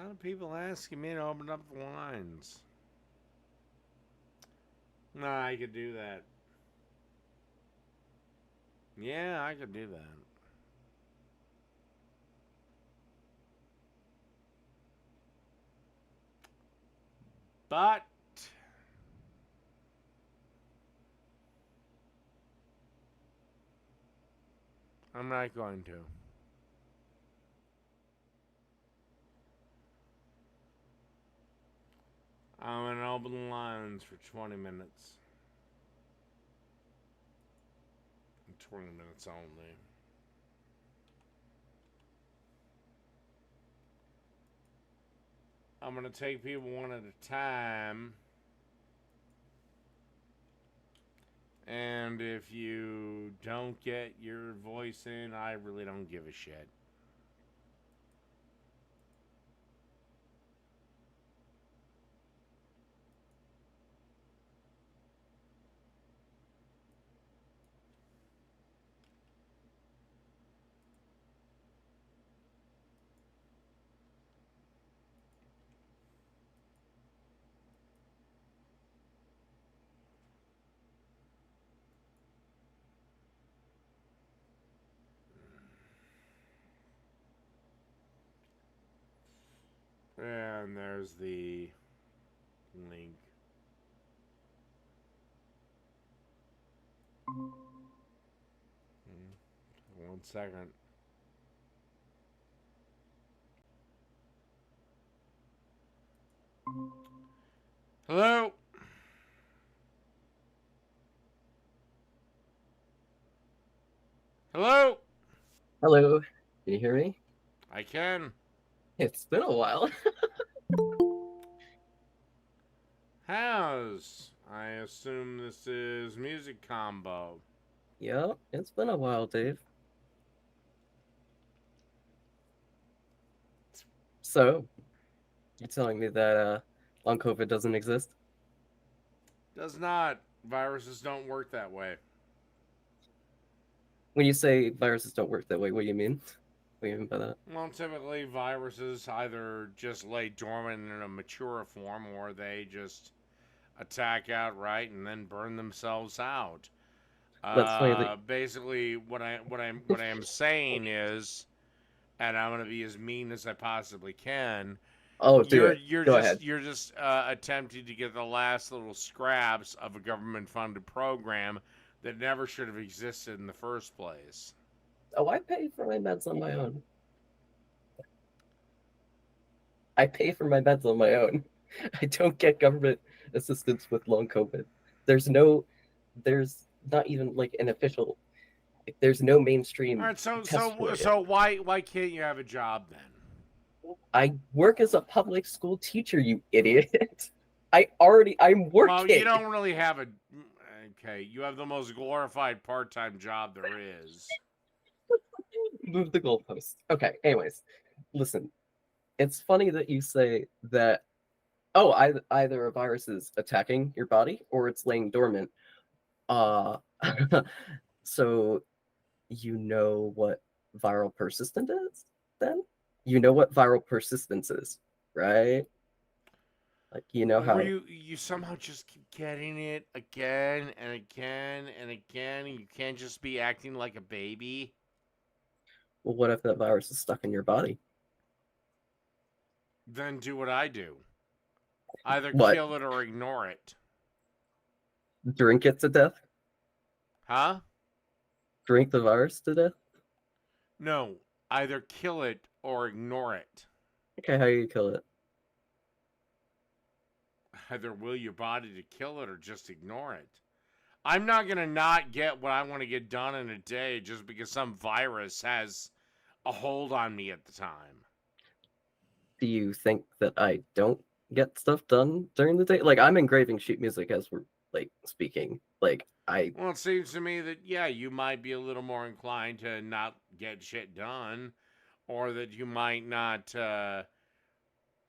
lot of people asking me to open up the lines. Nah, I could do that. Yeah, I could do that. But I'm not going to. I'm going to open the lines for 20 minutes. 20 minutes only. I'm going to take people one at a time. And if you don't get your voice in, I really don't give a shit. And there's the link. One second. Hello? Hello? Hello, can you hear me? I can. It's been a while. How's? I assume this is music combo. Yeah, it's been a while, Dave. So, you're telling me that long COVID doesn't exist? Does not. Viruses don't work that way. When you say viruses don't work that way, what do you mean? What do you mean by that? Well, typically viruses either just lay dormant in a mature form or they just attack outright and then burn themselves out. That's funny that. Basically, what I am saying is, and I'm gonna be as mean as I possibly can. Oh, do it. Go ahead. You're just attempting to get the last little scraps of a government funded program that never should have existed in the first place. Oh, I pay for my meds on my own. I pay for my meds on my own. I don't get government assistance with long COVID. There's no, there's not even like an official, like, there's no All mainstream right, so test for it. why can't you have a job then? I work as a public school teacher, you idiot. I'm Well, you working. don't really have a. Okay, you have the most glorified part time job there is. Move the goalpost. Okay, anyways, listen. It's funny that you say that, oh, either a virus is attacking your body or it's laying dormant. Uh, so you know what viral persistent is then? You know what viral persistence is, right? Like, you know Where how, you somehow just keep getting it again and again and again, and you can't just be acting like a baby. well, what if that virus is stuck in your body? Then do what I do. Either What? kill it or ignore it. Drink it to death? Huh? Drink the virus to death? No. Either kill it or ignore it. Okay, how do you kill it? Either will your body to kill it or just ignore it. I'm not going to not get what I want to get done in a day just because some virus has a hold on me at the time. Do you think that I don't get stuff done during the day? Like, I'm engraving sheet music as we're like speaking. Like, I Well, it seems to me that, yeah, you might be a little more inclined to not get shit done, or that you might not,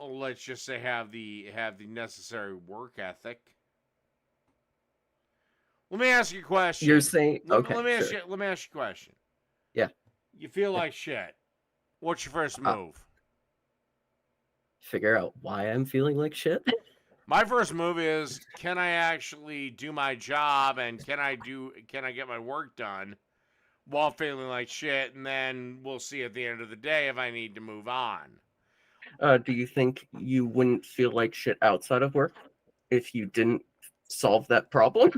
let's just say, have the necessary work ethic. Let me ask you a you're question. saying okay, sure. Let me ask you a question. Yeah. You feel Yeah. like shit. What's your first Uh, move? figure out why I'm feeling like shit. My first move is, can I actually do my job and can I get my work done while feeling like shit, and then we'll see at the end of the day if I need to move on. Do you think you wouldn't feel like shit outside of work if you didn't solve that problem?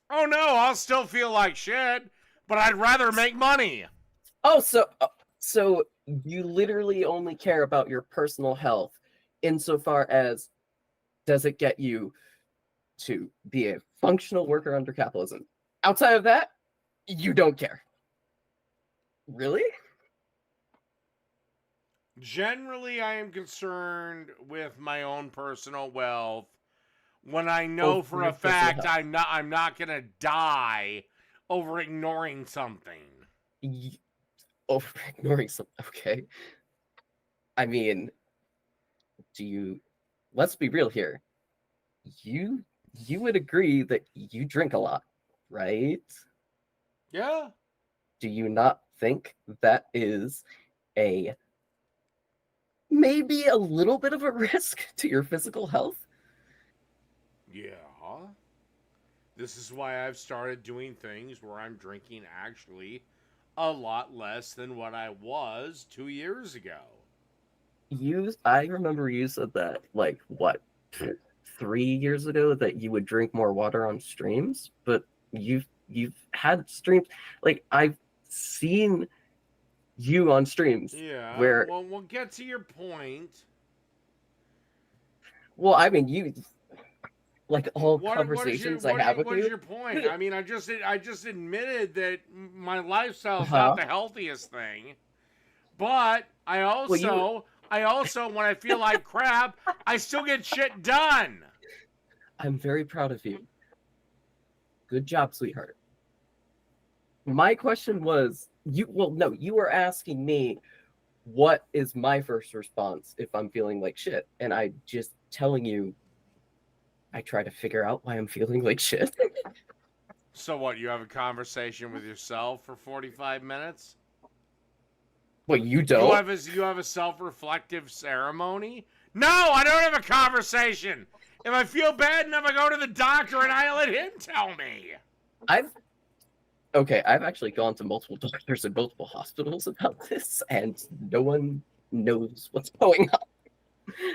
Oh no, I'll still feel like shit, but I'd rather make money. Oh, so you literally only care about your personal health insofar as does it get you to be a functional worker under capitalism. Outside of that, you don't care. Really? Generally, I am concerned with my own personal wealth when I know for a fact I'm not gonna die over ignoring something. Over ignoring some. Okay. I mean, do you? Let's be real here. You would agree that you drink a lot, right? Yeah. Do you not think that is a maybe a little bit of a risk to your physical health? Yeah. This is why I've started doing things where I'm drinking actually a lot less than what I was 2 years ago. I remember you said that like what 3 years ago that you would drink more water on streams, but you've had streams like I've seen you on streams Yeah. where Well, we'll get to your point. well, I mean you like all conversations I have with What is you. your point? I mean, I just admitted that my lifestyle is not Huh? the healthiest thing, but Well, you I also when I feel like crap, I still get shit done. I'm very proud of you. Good job, sweetheart. My question was you were asking me what is my first response if I'm feeling like shit, and I just telling you I try to figure out why I'm feeling like shit. So what? You have a conversation with yourself for 45 minutes? Well, you don't. You have a self-reflective ceremony? No, I don't have a conversation. If I feel bad enough, I go to the doctor and I let him tell me. I've actually gone to multiple doctors and multiple hospitals about this, and no one knows what's going on.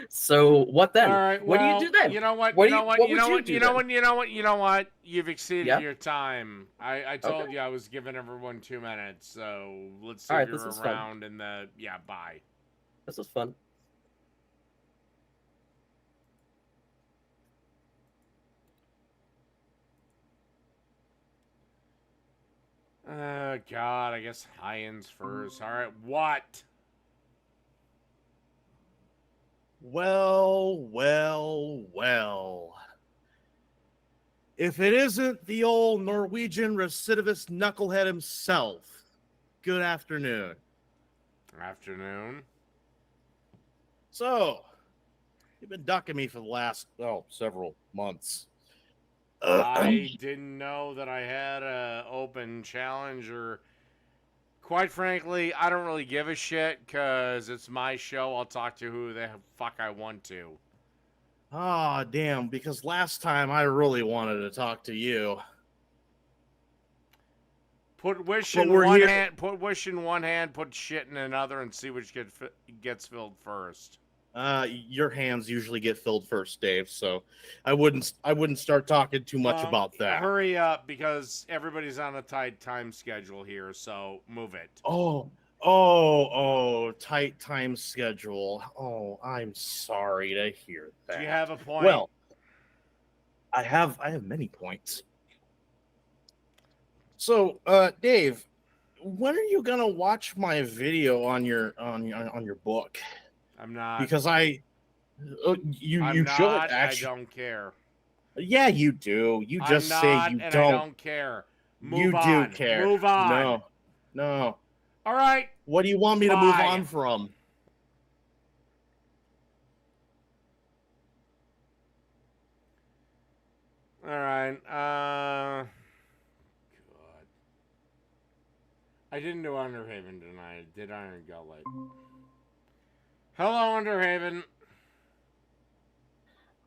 So what then? All right. What do you Well, do then? you know what? What You do know you what? what You would know you what? do You know then? what? You know what? You know what? You've exceeded Yeah. your time. I told Okay. you I was giving everyone 2 minutes. So let's see All if right. This you're was fun. around in the bye. This was fun. God, I guess high-ends first. All right, what? Well, well, well. If it isn't the old Norwegian recidivist knucklehead himself, good afternoon. Afternoon. So, you've been ducking me for the last, several months. I didn't know that I had a open challenge, or quite frankly, I don't really give a shit because it's my show. I'll talk to who the fuck I want to. Ah, damn, because last time I really wanted to talk to you. Put wish But in we're one here- hand. Put wish in one hand. Put shit in another, and see which gets filled first. Your hands usually get filled first, Dave, so I wouldn't start talking too much about that. Hurry up, because everybody's on a tight time schedule here. So move it. Tight time schedule. Oh, I'm sorry to hear that. Do you have a point? Well, I have many points. So, Dave, when are you gonna watch my video on your book? I'm not. Because you I'm should not, actually. I don't care. Yeah, you do. You just I'm say not, you and don't. I don't care. Move you on. do care. Move on. No. All right. What do you want me to move Bye. on from? All right. God. I didn't do Underhaven tonight. I did Iron Gullet. Hello, Underhaven.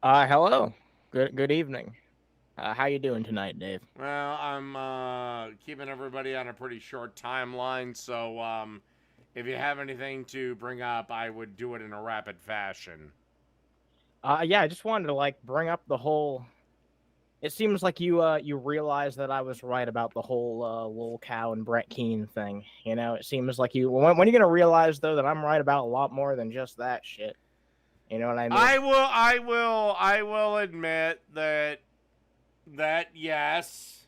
Hello. Good evening. How you doing tonight, Dave? Well, I'm keeping everybody on a pretty short timeline, so if you have anything to bring up, I would do it in a rapid fashion. Yeah, I just wanted to like bring up the whole. It seems like you realize that I was right about the whole Lil Cow and Brett Keane thing. You know, it seems like you when are you gonna realize though that I'm right about a lot more than just that shit. You know what I mean? I will admit that yes.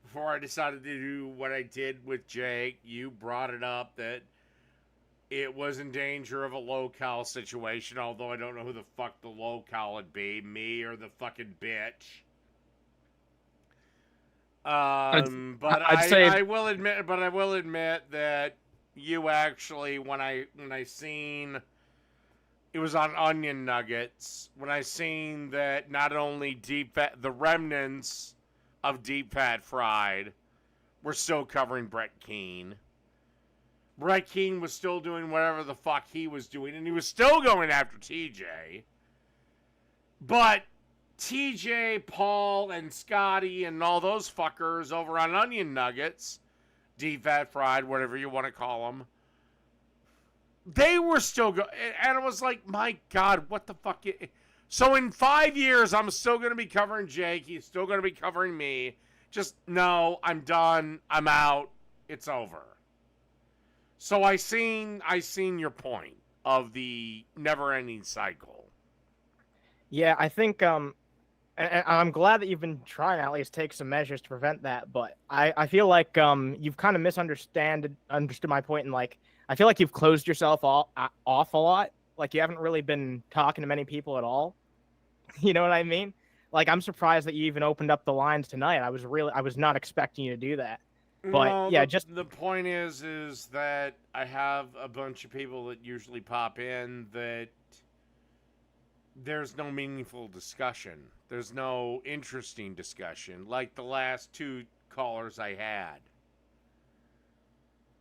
Before I decided to do what I did with Jake, you brought it up that it was in danger of a locale situation, although I don't know who the fuck the locale would be, me or the fucking bitch. But I'd say I will admit that you actually when I seen it was on Onion Nuggets when I seen that not only the remnants of Deep Fat Fried were still covering Brett Keane. Brett Keane was still doing whatever the fuck he was doing, and he was still going after TJ. But TJ, Paul, and Scotty, and all those fuckers over on Onion Nuggets, Deep Fat Fried, whatever you want to call them, they were still going. And it was like, my God, what the fuck? So in 5 years, I'm still going to be covering Jake. He's still going to be covering me. Just, no, I'm done. I'm out. It's over. So I seen your point of the never-ending cycle. yeah, I think and I'm glad that you've been trying to at least take some measures to prevent that. But I feel like you've kind of understood my point, and like I feel like you've closed yourself off a lot. Like you haven't really been talking to many people at all. You know what I mean? Like I'm surprised that you even opened up the lines tonight. I was not expecting you to do that. But No, yeah, the point is that I have a bunch of people that usually pop in that there's no meaningful discussion. There's no interesting discussion like the last two callers I had.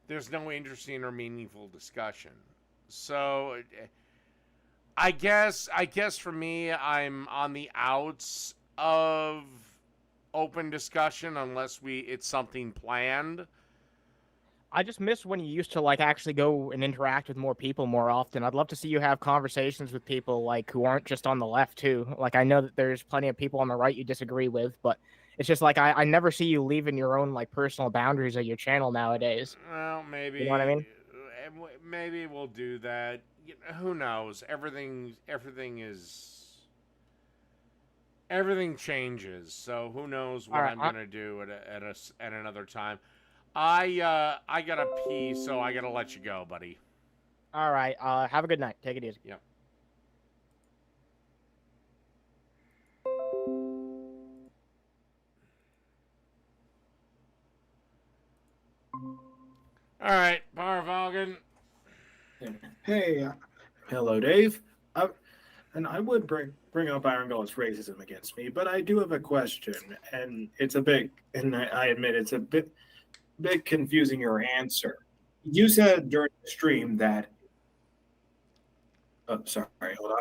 There's no interesting or meaningful discussion. So I guess for me I'm on the outs of open discussion unless it's something planned. I just miss when you used to like actually go and interact with more people more often. I'd love to see you have conversations with people like who aren't just on the left too. Like I know that there's plenty of people on the right you disagree with, but it's just like I never see you leaving your own like personal boundaries of your channel nowadays. Well, maybe You know what I mean? maybe we'll do that. Who knows? Everything changes. So who knows what All right, I'm gonna do at another time. I gotta pee, so I gotta let you go, buddy. all right. Have a good night. Take it easy. Yep. All right, Bar Valgan. Hey, hello, Dave. And I would bring up Iron Gullet's racism against me, but I do have a question, and it's a bit, and I admit it's a bit confusing your answer. You said during the stream that. Oh, sorry, hold on.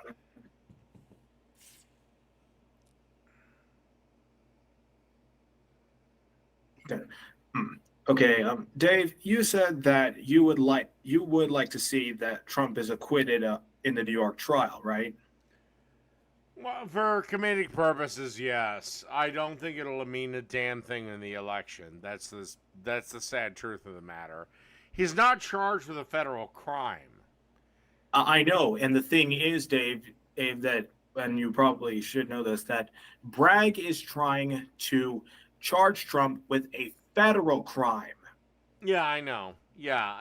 Okay. Okay, Dave, you said that you would like to see that Trump is acquitted in the New York trial, right? Well, for comedic purposes, yes. I don't think it'll mean a damn thing in the election. That's the sad truth of the matter. He's not charged with a federal crime. I know, and the thing is, Dave, that, and you probably should know this, that Bragg is trying to charge Trump with a federal crime. Yeah, I know. Yeah,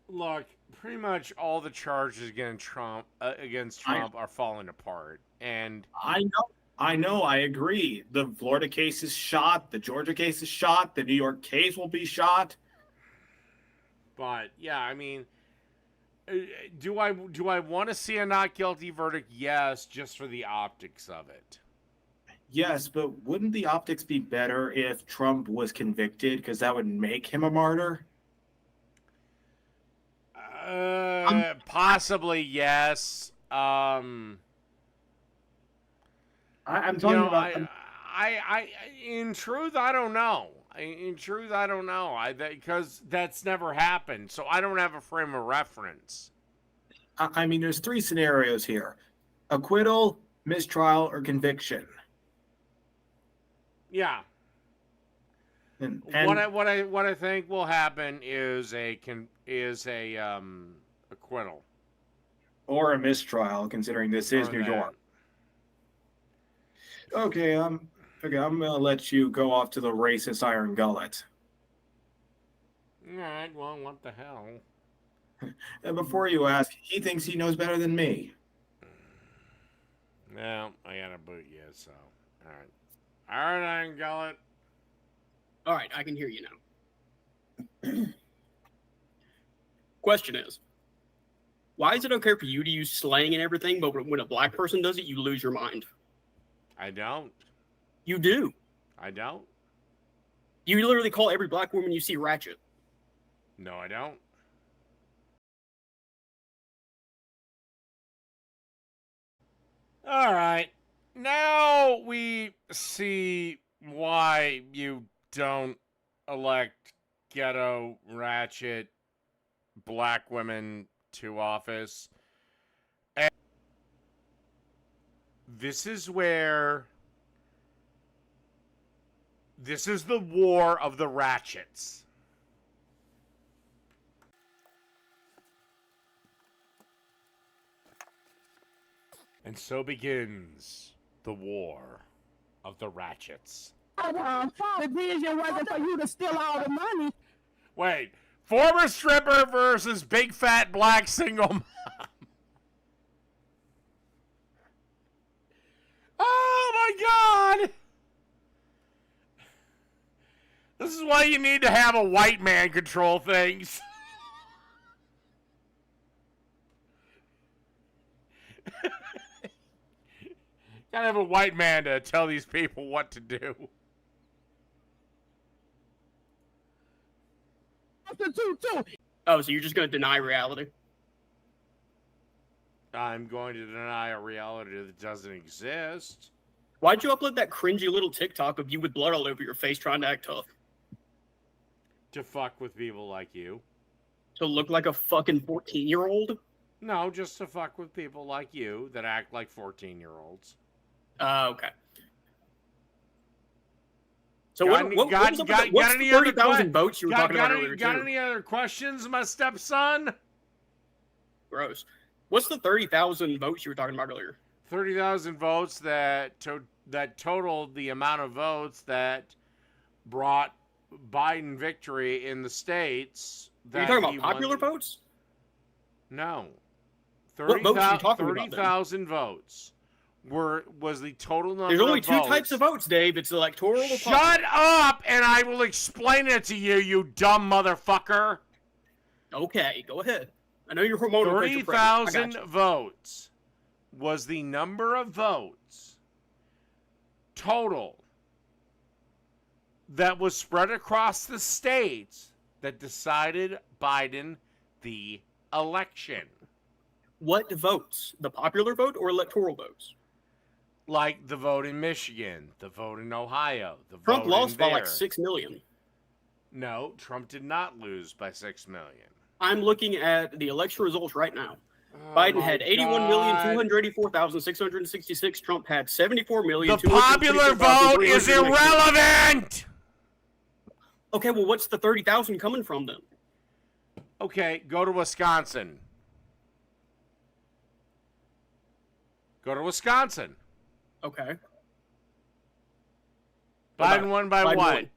look, pretty much all the charges against Trump are falling apart, and I know, I agree. The Florida case is shot, the Georgia case is shot, the New York case will be shot. But yeah, I mean, do I want to see a not guilty verdict? Yes, just for the optics of it. Yes, but wouldn't the optics be better if Trump was convicted, because that would make him a martyr? Possibly yes. I'm You talking know, about. in truth, I don't know. In truth, I don't know. Because that's never happened, so I don't have a frame of reference. I mean, there's three scenarios here: acquittal, mistrial, or conviction. Yeah. And What I think will happen is a acquittal or a mistrial, considering this is or New that. York. Okay, I'm gonna let you go off to the racist Iron Gullet. All right. Well, what the hell? And before you ask, he thinks he knows better than me. Well, I gotta boot you, so all right. All right, Iron Gullet. All right, I can hear you now. Question is, why is it okay for you to use slang and everything, but when a black person does it, you lose your mind? I don't. You do. I don't. You literally call every black woman you see ratchet. No, I don't. All right. Now we see why you don't elect ghetto ratchet black women to office. And this is the war of the ratchets. And so begins the war of the ratchets. The vision wasn't for you to steal all the money. Wait, former stripper versus big fat black single mom. Oh my god! This is why you need to have a white man control things. Gotta have a white man to tell these people what to do. Oh, so you're just going to deny reality? I'm going to deny a reality that doesn't exist. Why'd you upload that cringy little TikTok of you with blood all over your face trying to act tough? To fuck with people like you. To look like a fucking 14-year-old? No, just to fuck with people like you that act like 14-year-olds. Okay. So Got what's the 30,000 votes you were talking about earlier, got too? any other questions, my stepson? Gross. What's the 30,000 votes you were talking about earlier? 30,000 votes that totaled the amount of votes that brought Biden victory in the states. Are you talking about popular votes? No. What votes are you talking about, then? 30,000 votes was the total number There's only of two votes. types of votes, Dave. It's electoral or popular. Shut up, and I will explain it to you, you dumb motherfucker. Okay, go ahead. I know you're hormonal. 30,000 votes was the number of votes total that was spread across the states that decided Biden the election. What votes? The popular vote or electoral votes? Like the vote in Michigan, the vote in Ohio, the Trump vote lost in by there. like 6 million. No, Trump did not lose by 6 million. I'm looking at the election results right now. Oh Biden my had God. 81,284,666. Trump had 74,000,000. The popular vote is irrelevant! Okay, well, what's the 30,000 coming from then? Okay, go to Wisconsin. Go to Wisconsin. Okay. Biden won by Biden what? won.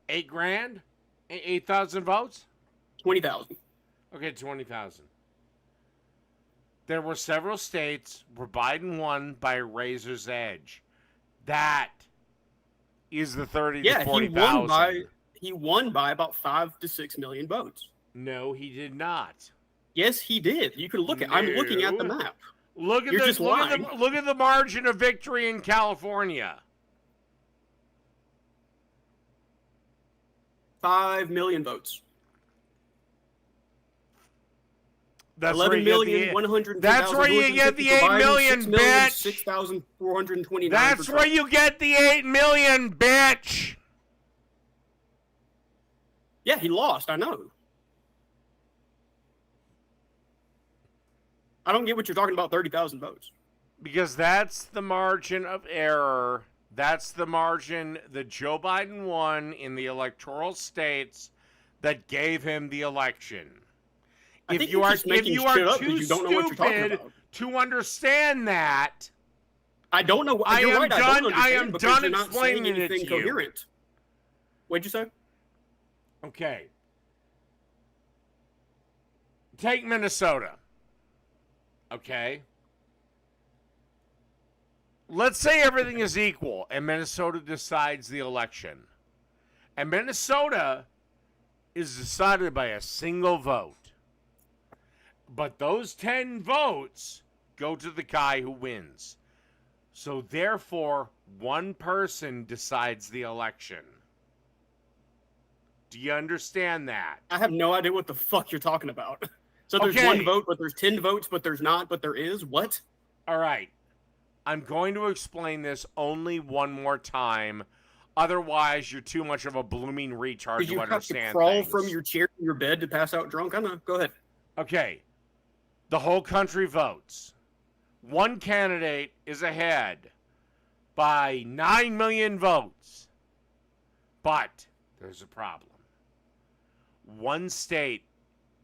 8 grand? 8,000 votes? 20,000. Okay, 20,000. There were several states where Biden won by a razor's edge. That is the 30 Yeah, to 40,000. he won by about 5 to 6 million votes. No, he did not. Yes, he did. You can look at. I'm looking at the No. map. Look at You're the just look lying. at the margin of victory in California. 5 million votes. That's where you get the 11,102,250 That's where you get the 8 divided million, 6,000,000, bitch. 6,429. That's where you get the 8 million, bitch. Yeah, he lost. I know. I don't get what you're talking about. 30,000 votes. Because that's the margin of error. That's the margin that Joe Biden won in the electoral states that gave him the election. I If think you you're are just making if you are shit up too because you don't know what you're talking stupid about. to understand that, I don't know. I You're am right. I done- don't I understand am because done you're not saying explaining it anything to you. coherent. What'd you say? okay. Take Minnesota. Okay. Let's say everything is equal and Minnesota decides the election. And Minnesota is decided by a single vote. But those 10 votes go to the guy who wins. So therefore, one person decides the election. Do you understand that? I have no idea what the fuck you're talking about. So there's Okay. one vote, but there's 10 votes, but there's not, but there is. What? All right. I'm going to explain this only one more time. Otherwise, you're too much of a blooming retard Did to you have to understand crawl things. from your chair to your bed to pass out drunk? I know. Go ahead. Okay. The whole country votes. One candidate is ahead by 9 million votes. But there's a problem. One state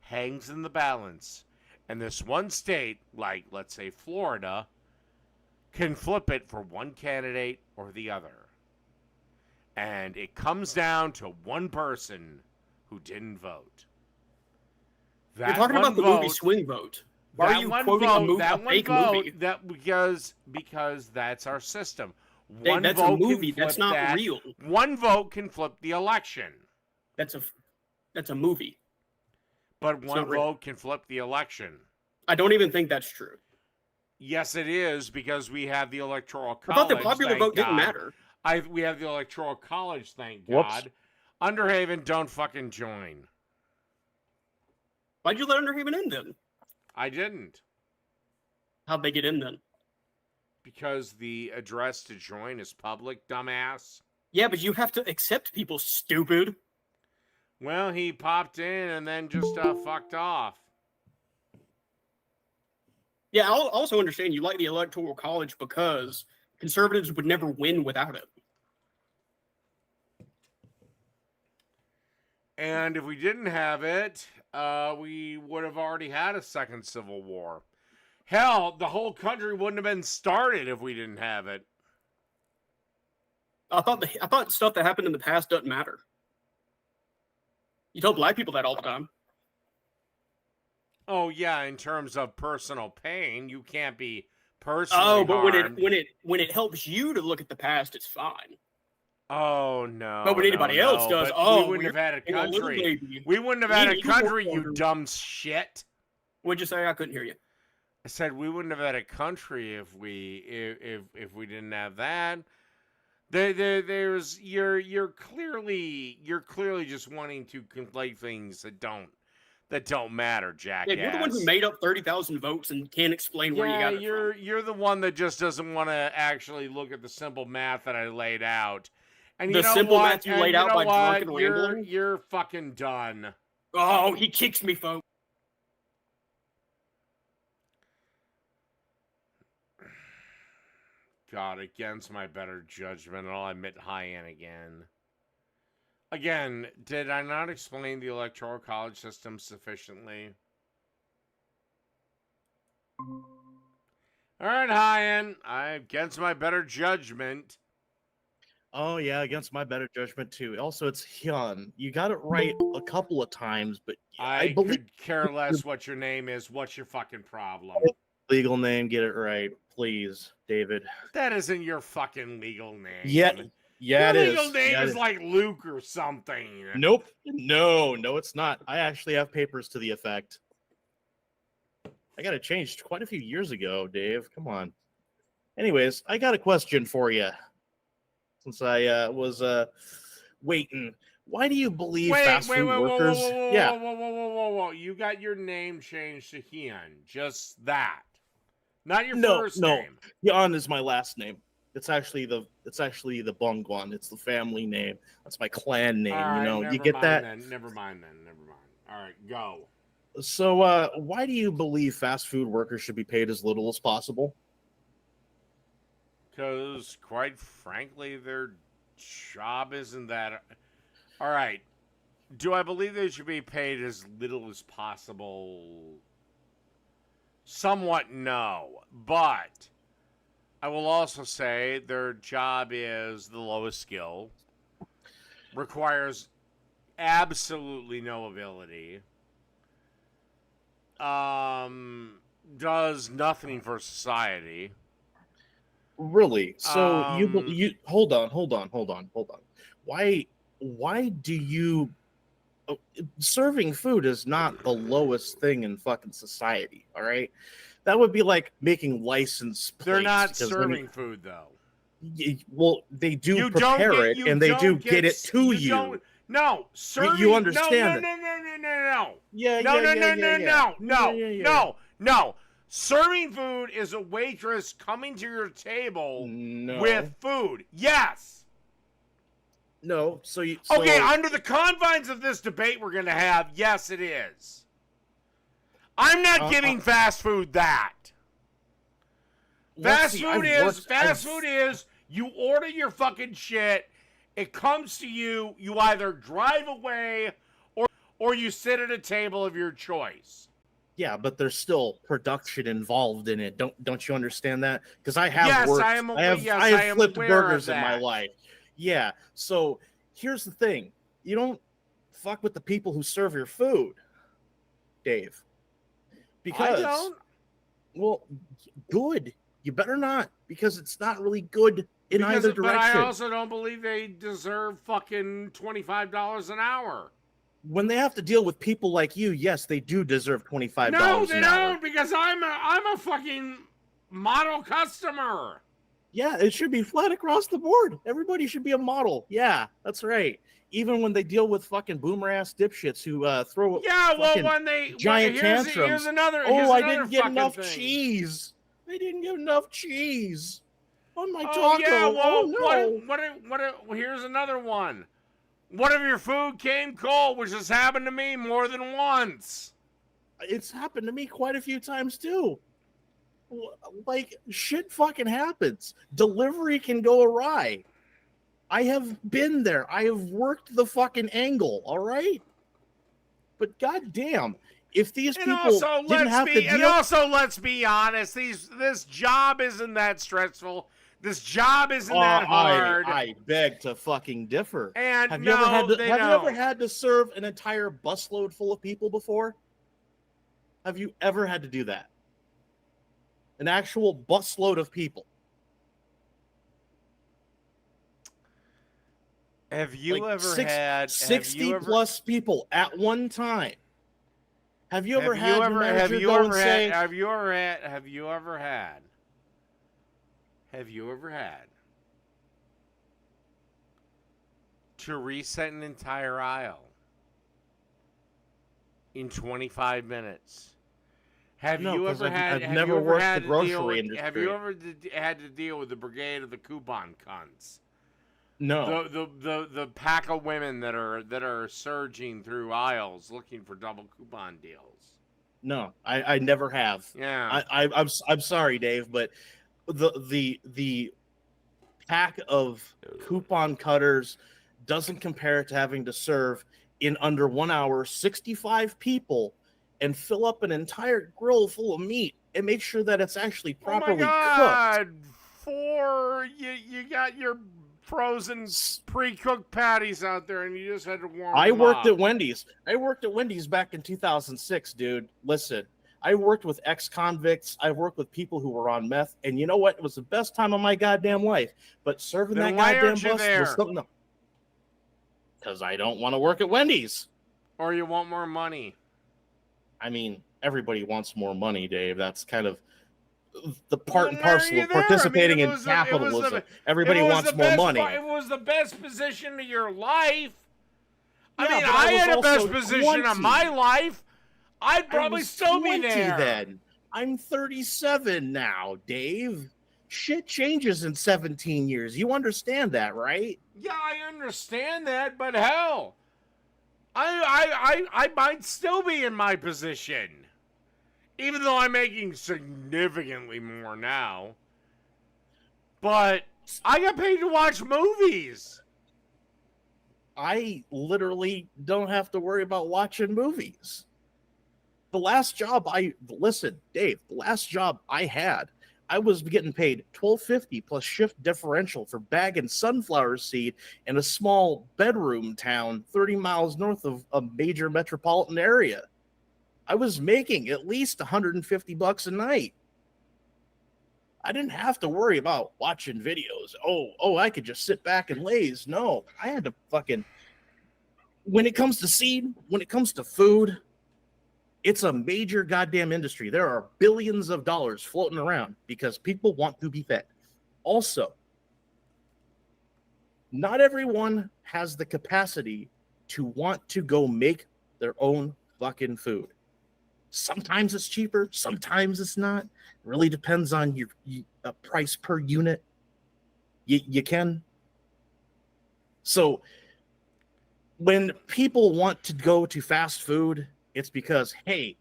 hangs in the balance, and this one state, like let's say Florida, can flip it for one candidate or the other. And it comes down to one person who didn't vote. You're talking about the movie Swing Vote. Why are you quoting a fake movie? That because that's our system. Dave, One that's vote a movie. can flip That's not that. real. One vote can flip the election, That's a movie. but one not real. vote can flip the election. I don't even think that's true. Yes, it is, because we have the electoral I college. thought the popular thank vote didn't God. matter. We have the electoral college, thank Whoops. God. Underhaven, don't fucking join. Why'd you let Underhaven in then? I didn't, How'd they get in then? because the address to join is public, dumbass. Yeah, but you have to accept people, stupid. Well, he popped in and then just fucked off. Yeah, I'll also understand you like the electoral college because conservatives would never win without it. And if we didn't have it, we would have already had a second civil war. Hell, the whole country wouldn't have been started if we didn't have it. I thought stuff that happened in the past doesn't matter. You tell black people that all the time. Oh yeah, in terms of personal pain, you can't be personally Oh, but harmed. when it helps you to look at the past, it's fine. Oh no. But when anybody no, else no. does, But oh, we wouldn't have had a you're a little country. baby. We wouldn't have had a You country, you wonder- dumb shit. What'd you say? I couldn't hear you. I said we wouldn't have had a country if we didn't have that. There's you're clearly just wanting to conflate things that don't matter, jackass. Yeah, you're the one who made up 30,000 votes and can't explain where you got it you're the one that just doesn't want to actually look at the simple math that I laid out. And The you know simple what? math you And laid you out know by what? drunken rambling? You're fucking done. from. Oh, he kicks me, folks. God, against my better judgment, I'll admit High-End again. Again, did I not explain the electoral college system sufficiently? All right, High-End, against my better judgment. Oh yeah, against my better judgment too. Also, it's Hyun. You got it right a couple of times, but I believe could care less what your name is. What's your fucking problem? legal name. Get it right, please, David. That isn't your fucking legal name. Yeah, your it is. legal name Yeah, it is like Luke or something. Nope. No, it's not. I actually have papers to the effect. I got it changed quite a few years ago, Dave. Come on. Anyways, I got a question for you. Since I was waiting, why do you believe fast food workers? Whoa, Yeah. whoa, whoa, whoa, whoa, you got your name changed to Hyun. Just that. Not your No, first no. name. Yan is my last name. It's actually the Bongwan. It's the family name. That's my clan name. All right, You know, never you get mind that. Then. Never mind. All right, go. So, why do you believe fast food workers should be paid as little as possible? Because, quite frankly, their job isn't that. All right. Do I believe they should be paid as little as possible? Somewhat no. But I will also say their job is the lowest skill, requires absolutely no ability, does nothing for society. Really? So you Um, you hold on. Why do you serving food is not the lowest thing in fucking society, all right? That would be like making license plates. They're not because serving food, though. well, they do You don't prepare get- it, you and they do don't get it to you. don't- No, serving. you understand No. Yeah, No. Serving food is a waitress coming to your table No, with food. Yes. no. So Okay, under the confines of this debate we're going to have, yes, it is. I'm not giving fast food that. Fast food is you order your fucking shit, it comes to you, you either drive away or you sit at a table of your choice. Yeah, but there's still production involved in it. Don't you understand that? Because I have Yes, worked, I am aware- I have yes, I am flipped aware of burgers in my that. life. Yeah. So here's the thing: you don't fuck with the people who serve your food, Dave. Because I don't. well, good. You better not, because it's not really good in either But direction. I also don't believe they deserve fucking $25 an hour. When they have to deal with people like you, yes, they do deserve $25 No, they an hour. don't, because I'm a fucking model customer. Yeah, it should be flat across the board. Everybody should be a model. Yeah, that's right. Even when they deal with fucking boomer ass dipshits who throw Yeah, well, fucking when they giant here's tantrums. another. Oh, here's I another didn't get fucking enough thing. cheese. I didn't get enough cheese on my Oh taco. yeah, well, oh no. here's another one. What if your food came cold, which has happened to me more than once? It's happened to me quite a few times too. Like, shit fucking happens. Delivery can go awry. I have been there. I have worked the fucking angle, all right? But goddamn, if these And people also, didn't have to deal... let's be honest. This job isn't that stressful. This job isn't that hard. I beg to fucking differ. And Have you ever they have you don't. ever had to serve an entire busload full of people before? Have you ever had to do that? An actual busload of people. Have you Like ever 60 plus people at one time? Have you ever had your manager have you go ever and had, say, have you ever had to reset an entire aisle in 25 minutes? Have No, you 'cause ever had? I've have never you ever worked had the to deal grocery with- industry. Have you ever had to deal with the brigade of the coupon cunts? no? The pack of women that are surging through aisles looking for double coupon deals. No, I never have. Yeah. I'm sorry, Dave, but the pack of coupon cutters doesn't compare to having to serve in under 1 hour 65 people and fill up an entire grill full of meat and make sure that it's actually properly oh my cooked. God! You got your frozen pre-cooked patties out there, and you just had to warm. I them worked up. at Wendy's. I worked at Wendy's back in 2006, dude. Listen, I worked with ex-convicts. I worked with people who were on meth, and you know what? It was the best time of my goddamn life. But serving Then that why goddamn aren't you bus there? was something. Because I don't want to work at Wendy's. Or you want more money. I mean, everybody wants more money, Dave. That's kind of the part and Then why are parcel you of there? I mean, participating it in was the- it was the- capitalism. Everybody It was wants the more best money. It was the best position of your life. I Yeah, mean, but I was had a best also position of my 20. life. I'd I probably was still be 20 there. then. I'm 37 now, Dave. Shit changes in 17 years. You understand that, right? Yeah, I understand that, but hell, I might still be in my position, even though I'm making significantly more now. But I got paid to watch movies. I literally don't have to worry about watching movies. The last job Dave, the last job I had, I was getting paid $12.50 plus shift differential for bagging sunflower seed in a small bedroom town 30 miles north of a major metropolitan area. I was making at least $150 a night. I didn't have to worry about watching videos. Oh, I could just sit back and laze. No, I had to fucking. When it comes to seed, when it comes to food, it's a major goddamn industry. There are billions of dollars floating around because people want to be fed. Also, not everyone has the capacity to want to go make their own fucking food. Sometimes it's cheaper, sometimes it's not. It really depends on your price per unit. You can. So when people want to go to fast food, it's because, hey,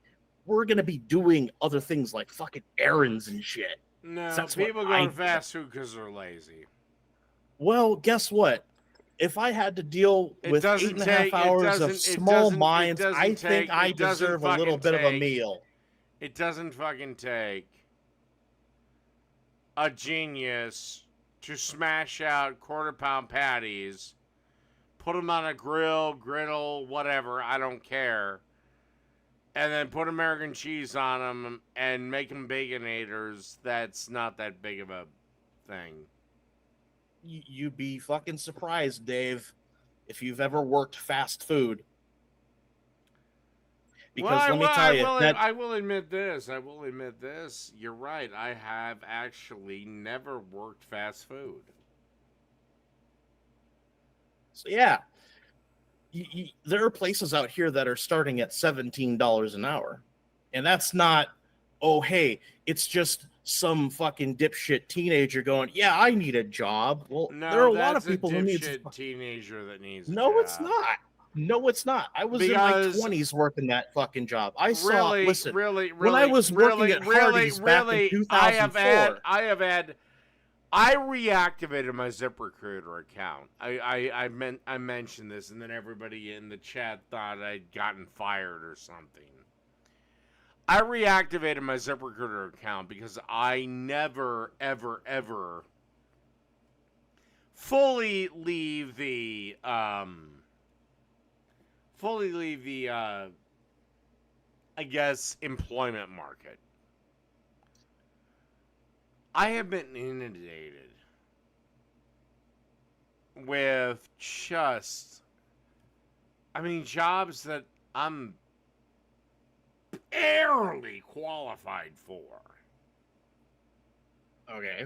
we're going to be doing other things like fucking errands and shit. No, That's what people I go to do. fast food because they're lazy. Well, guess what? If I had to deal It with doesn't 8.5 take- it hours doesn't- of it small doesn't- it minds, doesn't I take- think I it doesn't deserve a little fucking bit of a take- meal. It doesn't fucking take a genius to smash out quarter-pound patties, put them on a griddle, whatever, I don't care, and then put American cheese on them and make them baconators. That's not that big of a thing. You'd be fucking surprised, Dave, if you've ever worked fast food. Because let me tell you, I will admit this. You're right. I have actually never worked fast food. so yeah, there are places out here that are starting at $17 an hour, and that's not. Oh, hey, it's just some fucking dipshit teenager going, yeah, I need a job. Well, No, there are a lot of that's people who need. dipshit teenager that needs. No, a it's job. not. No, it's not. I was Because- in my 20s working that fucking job. I saw. Really, Listen, really, when I was working at Hardee's back in I 2004. I reactivated my ZipRecruiter account. I mentioned this, and then everybody in the chat thought I'd gotten fired or something. I reactivated my ZipRecruiter account because I never, ever, ever fully leave the I guess employment market. I have been inundated with just, jobs that I'm barely qualified for. Okay.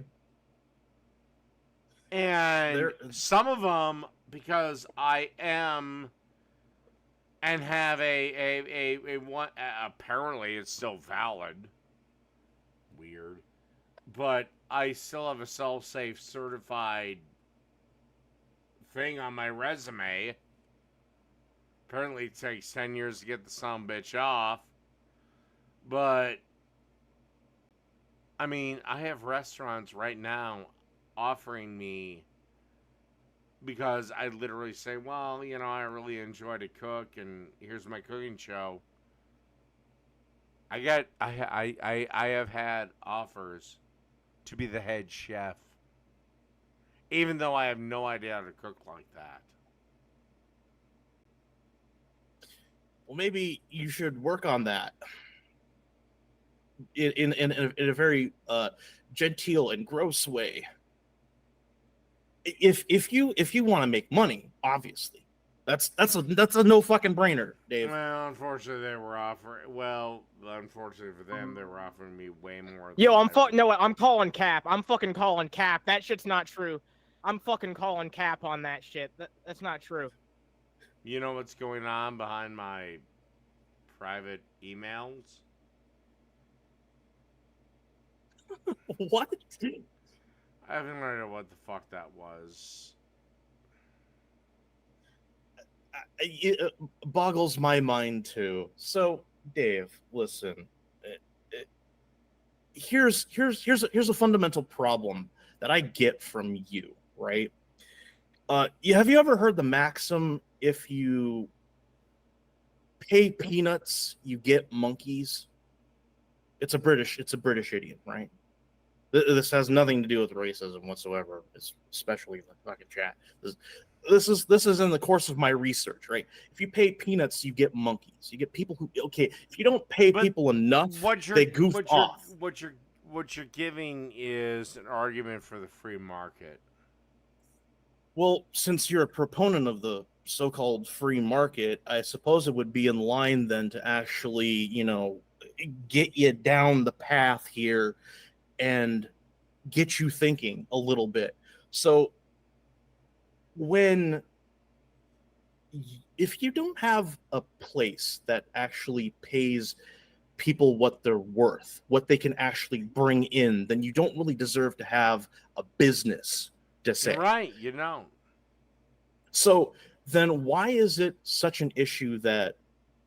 And There- some of them, because I am and have a one, apparently it's still valid. Weird. But I still have a self-safe certified thing on my resume. Apparently it takes 10 years to get the sumbitch off. But I have restaurants right now offering me, because I literally say, well, I really enjoy to cook, and here's my cooking show. I have had offers to be the head chef, even though I have no idea how to cook like that. Well, maybe you should work on that in a very genteel and gross way. If you want to make money, obviously, that's a no fucking brainer, Dave. Well, unfortunately, they were offering. Well, unfortunately for them, they were offering me way more. Yo, than I'm I fuck. was- No, I'm calling cap. I'm fucking calling cap. That shit's not true. I'm fucking calling cap on that shit. That's not true. You know what's going on behind my private emails. What? I have no idea what the fuck that was. It boggles my mind too. So, Dave, listen. Here's a fundamental problem that I get from you, right? Have you ever heard the maxim, if you pay peanuts, you get monkeys? It's a British idiom, right? This has nothing to do with racism whatsoever, especially in the fucking chat. This is in the course of my research, right? If you pay peanuts, you get monkeys. You get people who, okay, if you don't pay But people enough, they goof off. What you're giving is an argument for the free market. Well, since you're a proponent of the so-called free market, I suppose it would be in line then to actually, get you down the path here and get you thinking a little bit. So if you don't have a place that actually pays people what they're worth, what they can actually bring in, then you don't really deserve to have a business to say. Right, you don't. So then why is it such an issue that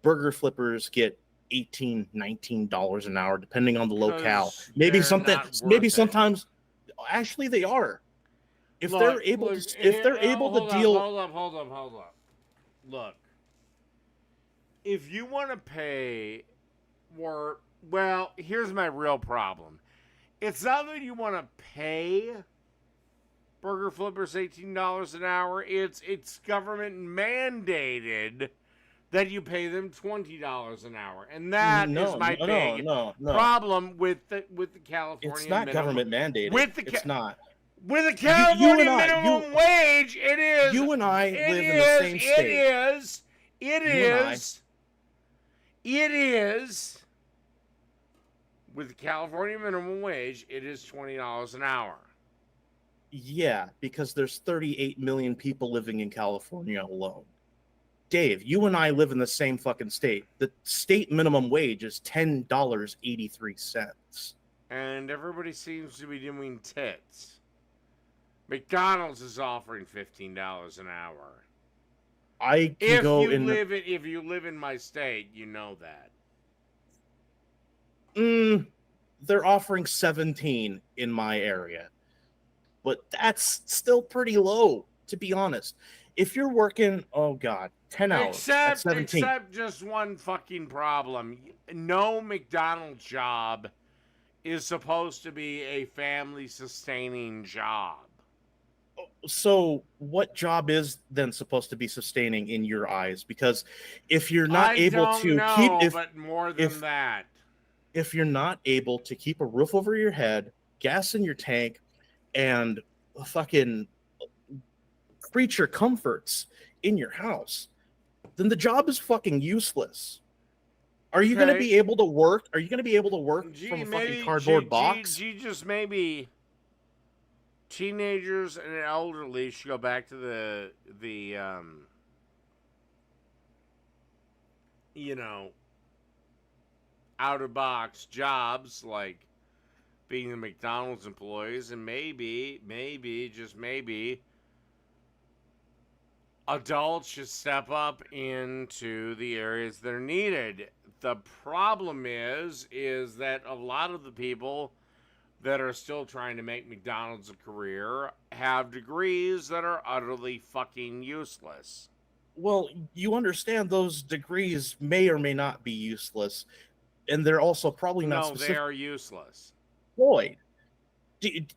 burger flippers get $18, $19 an hour, depending on the locale? Maybe sometimes actually they are. If they're able to deal. Hold up. Look, if you want to pay here's my real problem. It's not that you want to pay burger flippers $18 an hour. It's government mandated that you pay them $20 an hour, and that is my big problem with the California. It's not government mandated. It's not. With the California minimum wage, it is. You and I live in the same state. It is. With the California minimum wage, it is $20 an hour. Yeah, because there's 38 million people living in California alone. Dave, you and I live in the same fucking state. The state minimum wage is $10.83. And everybody seems to be doing tits. McDonald's is offering $15 an hour. If you live in my state, you know that. They're offering 17 in my area. But that's still pretty low, to be honest. If you're working, 10 hours at 17. Except just one fucking problem. No McDonald's job is supposed to be a family-sustaining job. So what job is then supposed to be sustaining in your eyes? Because if you're not able to if you're not able to keep a roof over your head, gas in your tank, and fucking creature comforts in your house, then the job is fucking useless. Are you going to be able to work? Are you going to be able to work from a fucking cardboard box? Just maybe teenagers and elderly should go back to the out-of-box jobs like being the McDonald's employees, and maybe, just maybe, adults should step up into the areas that are needed. The problem is that a lot of the people that are still trying to make McDonald's a career have degrees that are utterly fucking useless. Well, you understand those degrees may or may not be useless, and they're also probably not specific. No, they are useless. Floyd,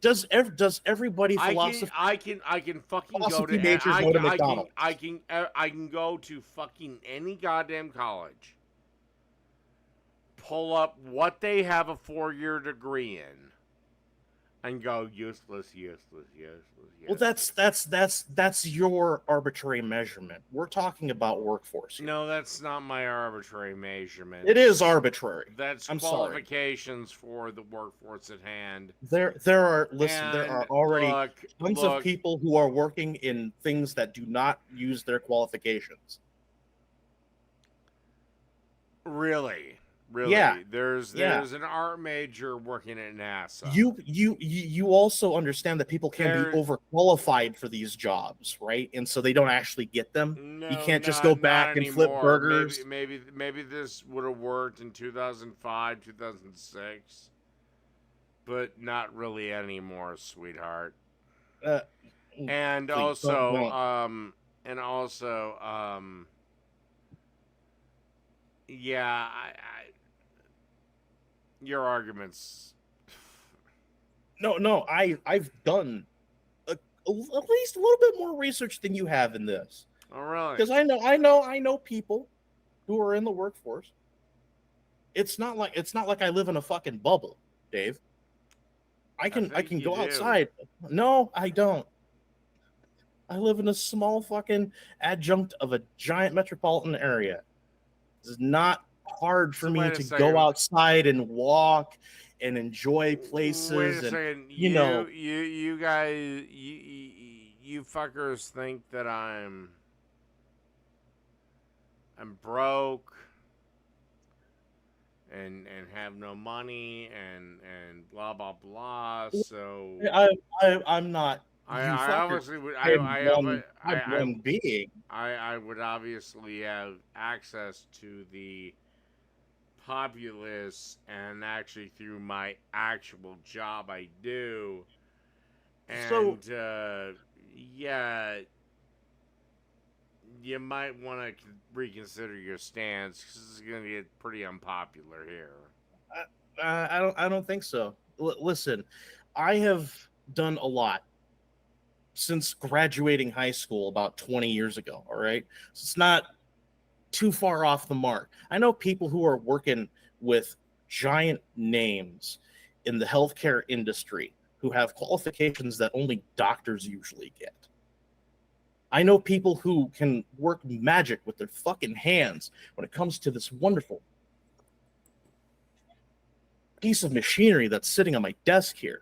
does everybody philosophy? I can fucking go to McDonald's. I can go to fucking any goddamn college, pull up what they have a 4-year degree in, and go useless. Well, that's your arbitrary measurement. We're talking about workforce here. No, that's not my arbitrary measurement. It is arbitrary. That's I'm qualifications for the workforce at hand. There are already tons of people who are working in things that do not use their qualifications. Really, really. Yeah, There's yeah. an art major working at NASA. You also understand that people can be There- overqualified for these jobs, right? And so they don't actually get them. You No, can't just go not back and flip anymore. burgers. Maybe this would have worked in 2005, 2006, but not really anymore, sweetheart. Uh, And please, also, don't. yeah, your arguments. No, I've done at least a little bit more research than you have in this, Oh, really? because I know people who are in the workforce. It's not like I live in a fucking bubble, Dave. I can think you go do. outside. No, I don't. I live in a small fucking adjunct of a giant metropolitan area. It's not hard for So me wait a to second. go outside and walk and enjoy Wait a places and second. you know. You guys, you fuckers think that I'm broke and have no money and blah blah blah. So I'm not. You I fucker. obviously would I'm one being. I would obviously have access to the populace, and actually through my actual job I do. And yeah, you might want to reconsider your stance because it's going to get pretty unpopular here. I don't think so. Listen, I have done a lot since graduating high school about 20 years ago. All right, so it's not too far off the mark. I know people who are working with giant names in the healthcare industry who have qualifications that only doctors usually get. I know people who can work magic with their fucking hands when it comes to this wonderful piece of machinery that's sitting on my desk here.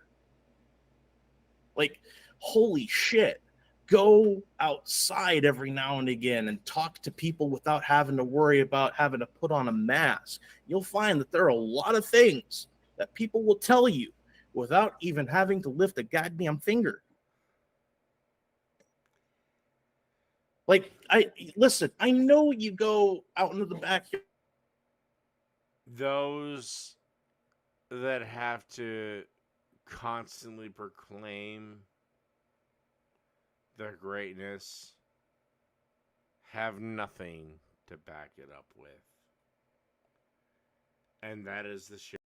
Like, holy shit. Go outside every now and again and talk to people without having to worry about having to put on a mask. You'll find that there are a lot of things that people will tell you without even having to lift a goddamn finger. Like, I know you go out into the backyard. Those that have to constantly proclaim their greatness have nothing to back it up with. And that is the shit.